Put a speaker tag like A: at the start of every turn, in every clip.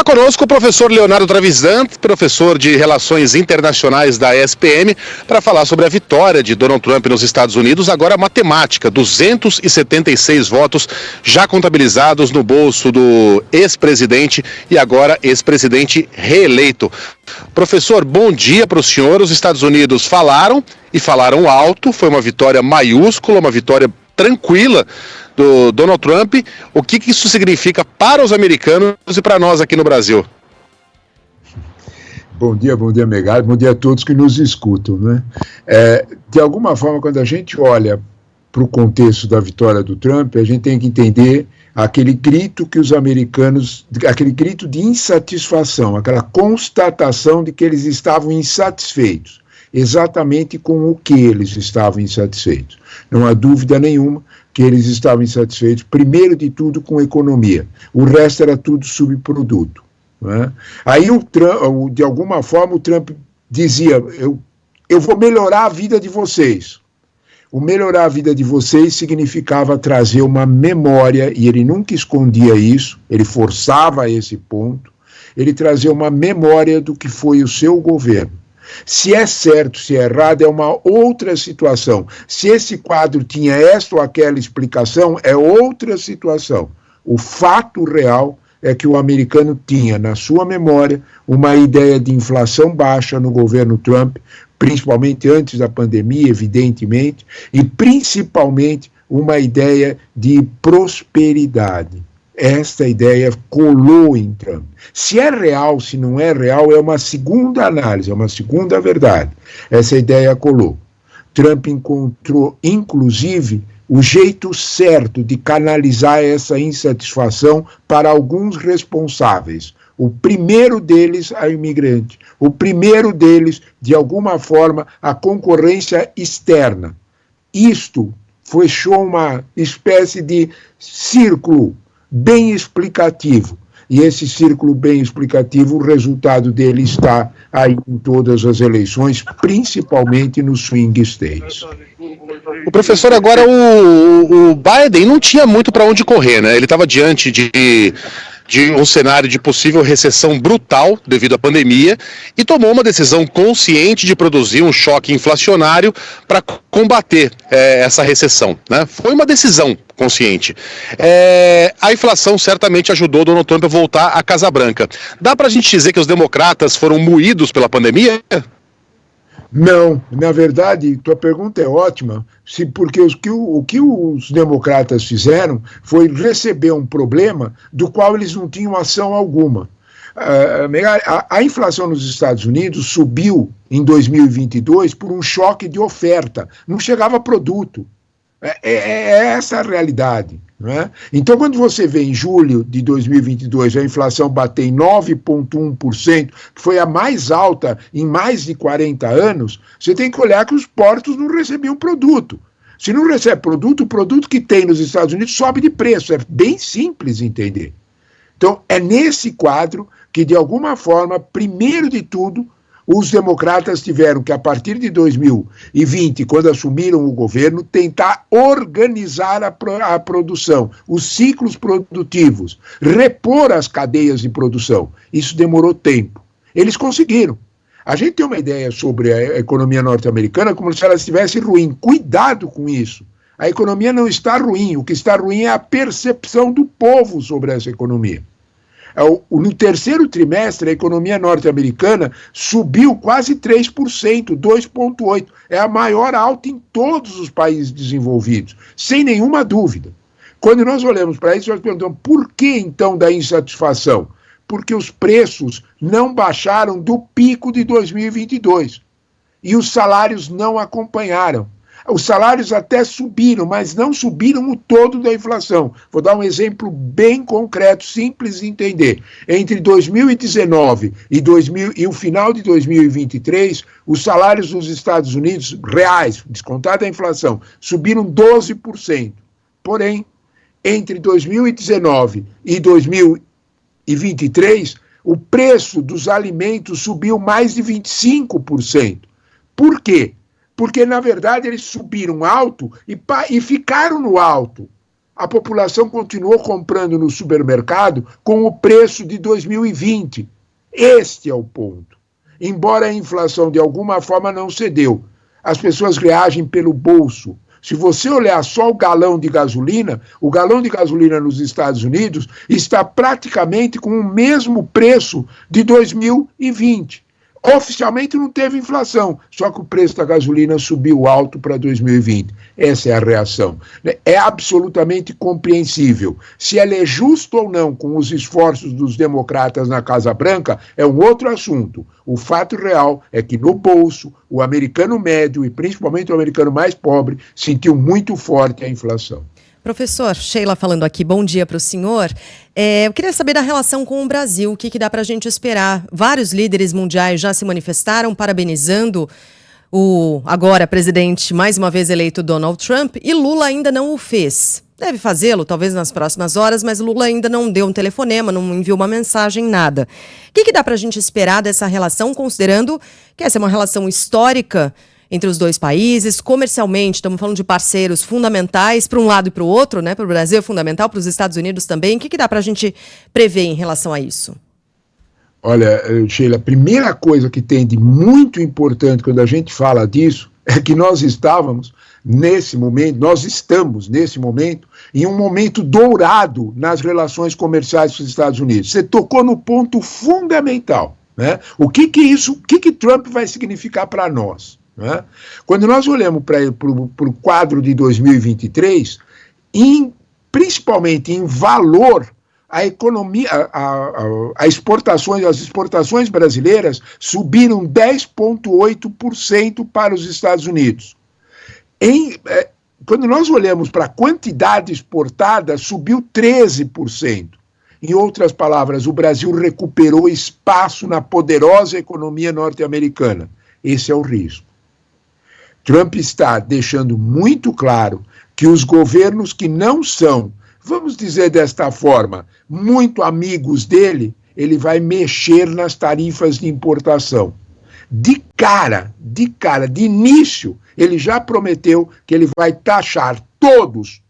A: Está conosco o professor Leonardo Trevisan, professor de Relações Internacionais da ESPM, para falar sobre a vitória de Donald Trump nos Estados Unidos. Agora matemática, 276 votos já contabilizados no bolso do ex-presidente e agora ex-presidente reeleito. Professor, bom dia para o senhor. Os Estados Unidos falaram e falaram alto, foi uma vitória maiúscula, uma vitória tranquila do Donald Trump. O que isso significa para os americanos e para nós aqui no Brasil?
B: Bom dia, Megali, bom dia a todos que nos escutam, né? De alguma forma, quando a gente olha para o contexto da vitória do Trump, a gente tem que entender aquele grito que os americanos, aquele grito de insatisfação, aquela constatação de que eles estavam insatisfeitos, exatamente com o que eles estavam insatisfeitos. Não há dúvida nenhuma que eles estavam insatisfeitos, primeiro de tudo, com a economia. O resto era tudo subproduto. Né? Aí, de alguma forma, o Trump dizia, eu vou melhorar a vida de vocês. O melhorar a vida de vocês significava trazer uma memória, e ele nunca escondia isso, ele forçava esse ponto, ele trazia uma memória do que foi o seu governo. Se é certo, se é errado, é uma outra situação. Se esse quadro tinha esta ou aquela explicação, é outra situação. O fato real é que o americano tinha, na sua memória, uma ideia de inflação baixa no governo Trump, principalmente antes da pandemia, evidentemente, e principalmente uma ideia de prosperidade. Esta ideia colou em Trump. Se é real, se não é real, é uma segunda análise, é uma segunda verdade. Essa ideia colou. Trump encontrou, inclusive, o jeito certo de canalizar essa insatisfação para alguns responsáveis. O primeiro deles, a imigrante. O primeiro deles, de alguma forma, a concorrência externa. Isto fechou uma espécie de círculo bem explicativo. E esse círculo bem explicativo, o resultado dele está aí em todas as eleições, principalmente nos swing states.
A: O professor, agora o Biden não tinha muito para onde correr, né? Ele estava diante de um cenário de possível recessão brutal devido à pandemia e tomou uma decisão consciente de produzir um choque inflacionário para combater essa recessão, né? Foi uma decisão consciente. A inflação certamente ajudou Donald Trump a voltar à Casa Branca. Dá para a gente dizer que os democratas foram moídos pela pandemia?
B: Não, na verdade, tua pergunta é ótima, porque o que os democratas fizeram foi receber um problema do qual eles não tinham ação alguma. A inflação nos Estados Unidos subiu em 2022 por um choque de oferta, não chegava produto. É essa a realidade. Não é? Então, quando você vê em julho de 2022 a inflação bater em 9,1%, que foi a mais alta em mais de 40 anos, você tem que olhar que os portos não recebiam produto. Se não recebe produto, o produto que tem nos Estados Unidos sobe de preço. É bem simples entender. Então, é nesse quadro que, de alguma forma, primeiro de tudo, os democratas tiveram que, a partir de 2020, quando assumiram o governo, tentar organizar a produção, os ciclos produtivos, repor as cadeias de produção. Isso demorou tempo. Eles conseguiram. A gente tem uma ideia sobre a economia norte-americana como se ela estivesse ruim. Cuidado com isso. A economia não está ruim. O que está ruim é a percepção do povo sobre essa economia. No terceiro trimestre, a economia norte-americana subiu quase 3%, 2,8%. É a maior alta em todos os países desenvolvidos, sem nenhuma dúvida. Quando nós olhamos para isso, nós perguntamos por que, então, da insatisfação? Porque os preços não baixaram do pico de 2022 e os salários não acompanharam. Os salários até subiram, mas não subiram o todo da inflação. Vou dar um exemplo bem concreto, simples de entender. Entre 2019 e o final de 2023, os salários nos Estados Unidos, reais, descontada a inflação, subiram 12%. Porém, entre 2019 e 2023, o preço dos alimentos subiu mais de 25%. Por quê? Porque, na verdade, eles subiram alto e ficaram no alto. a população continuou comprando no supermercado com o preço de 2020. Este é o ponto. Embora a inflação de alguma forma não cedeu, as pessoas reagem pelo bolso. Se você olhar só o galão de gasolina nos Estados Unidos está praticamente com o mesmo preço de 2020. Oficialmente não teve inflação, só que o preço da gasolina subiu alto para 2020. Essa é a reação. É absolutamente compreensível. Se ela é justa ou não com os esforços dos democratas na Casa Branca, é um outro assunto. O fato real é que no bolso, o americano médio e principalmente o americano mais pobre sentiu muito forte a inflação.
C: Professor, Sheila falando aqui, bom dia para o senhor. Eu queria saber da relação com o Brasil, o que dá para a gente esperar? Vários líderes mundiais já se manifestaram parabenizando o agora presidente, mais uma vez eleito, Donald Trump, e Lula ainda não o fez. Deve fazê-lo, talvez nas próximas horas, mas Lula ainda não deu um telefonema, não enviou uma mensagem, nada. O que dá para a gente esperar dessa relação, considerando que essa é uma relação histórica entre os dois países, comercialmente, estamos falando de parceiros fundamentais para um lado e para o outro, né? Para o Brasil é fundamental, para os Estados Unidos também. O que dá para a gente prever em relação a isso?
B: Olha, Sheila, a primeira coisa que tem de muito importante quando a gente fala disso é que nós estamos nesse momento, em um momento dourado nas relações comerciais com os Estados Unidos. Você tocou no ponto fundamental, né? O que Trump vai significar para nós? Né? Quando nós olhamos para o quadro de 2023, principalmente em valor, a economia, as exportações brasileiras subiram 10,8% para os Estados Unidos. Quando nós olhamos para a quantidade exportada, subiu 13%. Em outras palavras, o Brasil recuperou espaço na poderosa economia norte-americana. Esse é o risco. Trump está deixando muito claro que os governos que não são, vamos dizer desta forma, muito amigos dele, ele vai mexer nas tarifas de importação. De início, ele já prometeu que ele vai taxar todos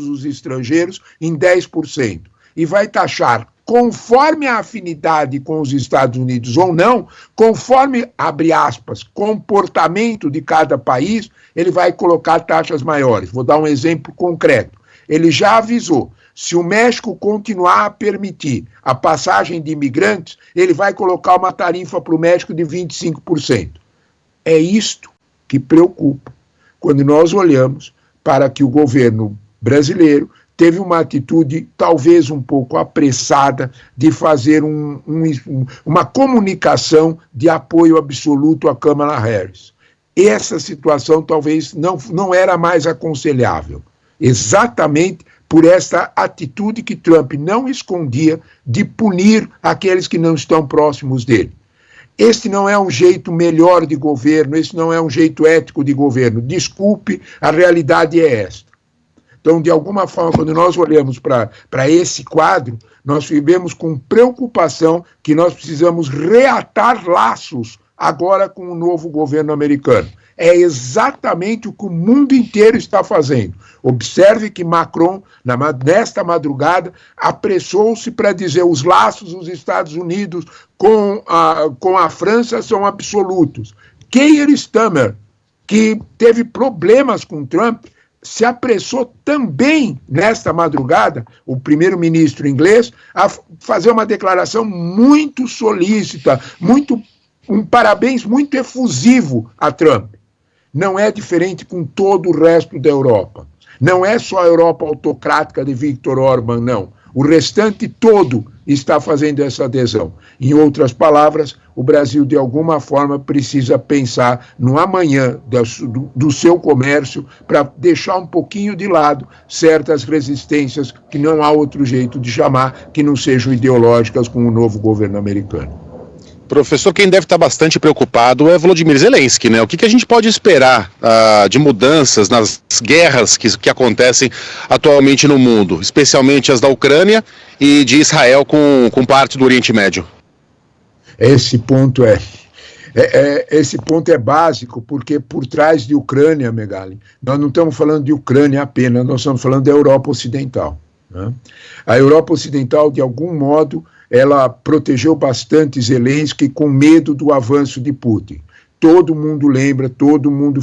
B: os estrangeiros em 10%. E vai taxar conforme a afinidade com os Estados Unidos ou não, conforme, abre aspas, comportamento de cada país, ele vai colocar taxas maiores. Vou dar um exemplo concreto. Ele já avisou, se o México continuar a permitir a passagem de imigrantes, ele vai colocar uma tarifa para o México de 25%. É isto que preocupa quando nós olhamos para que o governo brasileiro teve uma atitude talvez um pouco apressada de fazer uma comunicação de apoio absoluto à Kamala Harris. Essa situação talvez não era mais aconselhável, exatamente por essa atitude que Trump não escondia de punir aqueles que não estão próximos dele. Este não é um jeito melhor de governo, esse não é um jeito ético de governo. Desculpe, a realidade é esta. Então, de alguma forma, quando nós olhamos para esse quadro, nós vivemos com preocupação que nós precisamos reatar laços agora com o novo governo americano. É exatamente o que o mundo inteiro está fazendo. Observe que Macron, nesta madrugada, apressou-se para dizer os laços dos Estados Unidos com a França são absolutos. Keir Starmer, que teve problemas com Trump, se apressou também, nesta madrugada, o primeiro-ministro inglês, a fazer uma declaração muito solícita, um parabéns muito efusivo a Trump. Não é diferente com todo o resto da Europa. Não é só a Europa autocrática de Viktor Orbán, não. O restante todo está fazendo essa adesão. Em outras palavras, o Brasil, de alguma forma, precisa pensar no amanhã do seu comércio para deixar um pouquinho de lado certas resistências que não há outro jeito de chamar que não sejam ideológicas com o novo governo americano.
A: Professor, quem deve estar bastante preocupado é Volodymyr Zelensky, né? O que a gente pode esperar de mudanças nas guerras que acontecem atualmente no mundo, especialmente as da Ucrânia e de Israel com parte do Oriente Médio?
B: Esse ponto Esse ponto é básico, porque por trás de Ucrânia, Megali, nós não estamos falando de Ucrânia apenas, nós estamos falando da Europa Ocidental. Né? A Europa Ocidental, de algum modo, ela protegeu bastante Zelensky com medo do avanço de Putin. Todo mundo lembra, todo mundo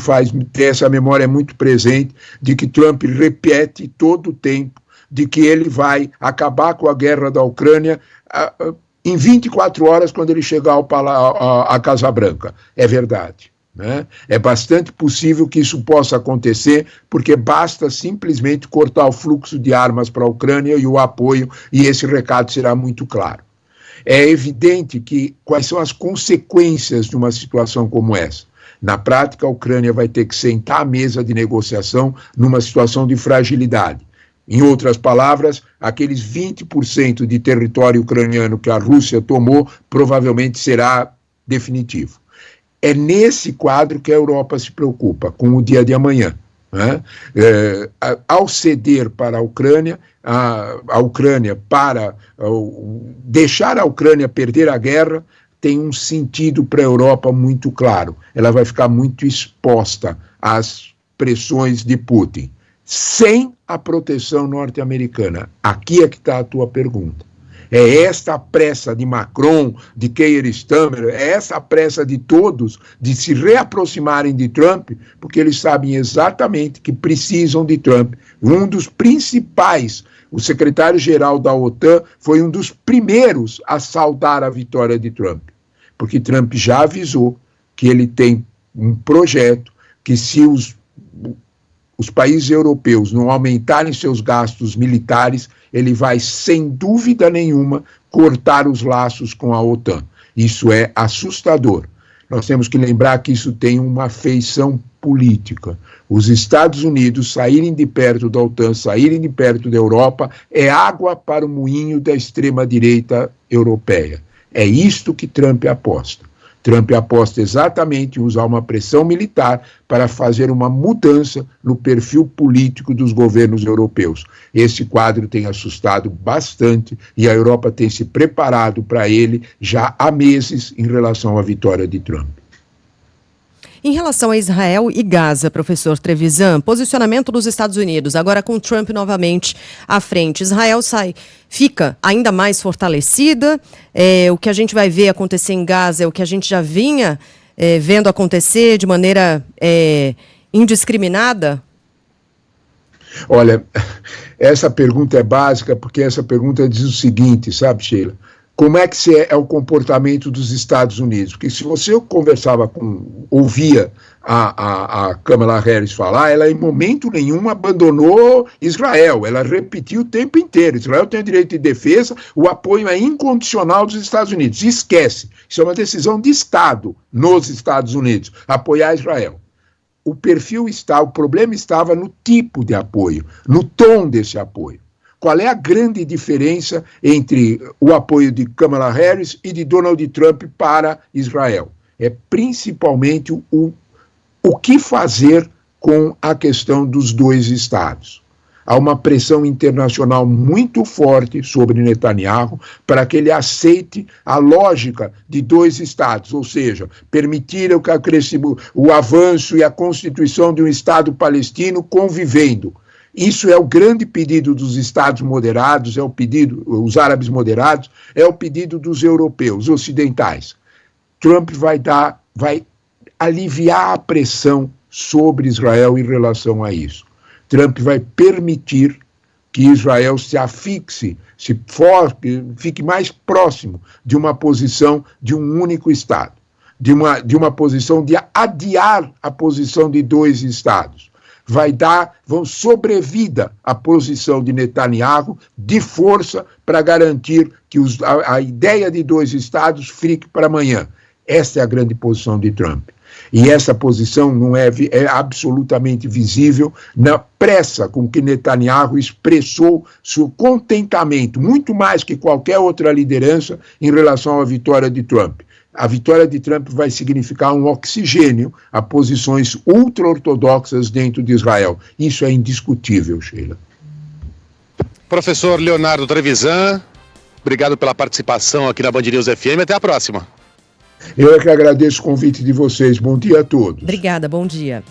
B: tem essa memória muito presente de que Trump repete todo o tempo de que ele vai acabar com a guerra da Ucrânia em 24 horas, quando ele chegar à Casa Branca. É verdade. Né? É bastante possível que isso possa acontecer, porque basta simplesmente cortar o fluxo de armas para a Ucrânia e o apoio, e esse recado será muito claro. É evidente que quais são as consequências de uma situação como essa. Na prática, a Ucrânia vai ter que sentar à mesa de negociação numa situação de fragilidade. Em outras palavras, aqueles 20% de território ucraniano que a Rússia tomou provavelmente será definitivo. É nesse quadro que a Europa se preocupa, com o dia de amanhã. Né? Ao ceder para a Ucrânia para deixar a Ucrânia perder a guerra, tem um sentido para a Europa muito claro. Ela vai ficar muito exposta às pressões de Putin, sem a proteção norte-americana. Aqui é que está a tua pergunta. É esta pressa de Macron, de Keir Starmer, é essa pressa de todos de se reaproximarem de Trump, porque eles sabem exatamente que precisam de Trump. Um dos principais, o secretário-geral da OTAN, foi um dos primeiros a saudar a vitória de Trump, porque Trump já avisou que ele tem um projeto que, se os países europeus não aumentarem seus gastos militares, ele vai, sem dúvida nenhuma, cortar os laços com a OTAN. Isso é assustador. Nós temos que lembrar que isso tem uma feição política. Os Estados Unidos saírem de perto da OTAN, saírem de perto da Europa, é água para o moinho da extrema-direita europeia. É isto que Trump aposta. Trump aposta exatamente em usar uma pressão militar para fazer uma mudança no perfil político dos governos europeus. Esse quadro tem assustado bastante e a Europa tem se preparado para ele já há meses em relação à vitória de Trump.
C: Em relação a Israel e Gaza, professor Trevisan, posicionamento dos Estados Unidos, agora com Trump novamente à frente. Israel fica ainda mais fortalecida. O que a gente vai ver acontecer em Gaza é o que a gente já vinha vendo acontecer de maneira indiscriminada?
B: Olha, essa pergunta é básica, porque essa pergunta diz o seguinte, sabe, Sheila? Como é que é o comportamento dos Estados Unidos? Porque se você ouvia a Kamala Harris falar, ela em momento nenhum abandonou Israel, ela repetiu o tempo inteiro: Israel tem o direito de defesa, o apoio é incondicional dos Estados Unidos. Esquece, isso é uma decisão de Estado nos Estados Unidos, apoiar Israel. O problema estava no tipo de apoio, no tom desse apoio. Qual é a grande diferença entre o apoio de Kamala Harris e de Donald Trump para Israel? É principalmente o que fazer com a questão dos dois estados. Há uma pressão internacional muito forte sobre Netanyahu para que ele aceite a lógica de dois estados, ou seja, permitir o avanço e a constituição de um Estado palestino convivendo. Isso é o grande pedido dos Estados moderados, os árabes moderados, é o pedido dos europeus, ocidentais. Trump vai aliviar a pressão sobre Israel em relação a isso. Trump vai permitir que Israel se afixe, fique mais próximo de uma posição de um único Estado, de uma posição de adiar a posição de dois Estados. Vão sobrevida à posição de Netanyahu de força para garantir que a ideia de dois estados fique para amanhã. Essa é a grande posição de Trump. E essa posição não é absolutamente visível na pressa com que Netanyahu expressou seu contentamento, muito mais que qualquer outra liderança, em relação à vitória de Trump. A vitória de Trump vai significar um oxigênio a posições ultra-ortodoxas dentro de Israel. Isso é indiscutível, Sheila.
A: Professor Leonardo Trevisan, obrigado pela participação aqui na Band News FM. Até a próxima.
B: Eu é que agradeço o convite de vocês. Bom dia a todos.
C: Obrigada, bom dia.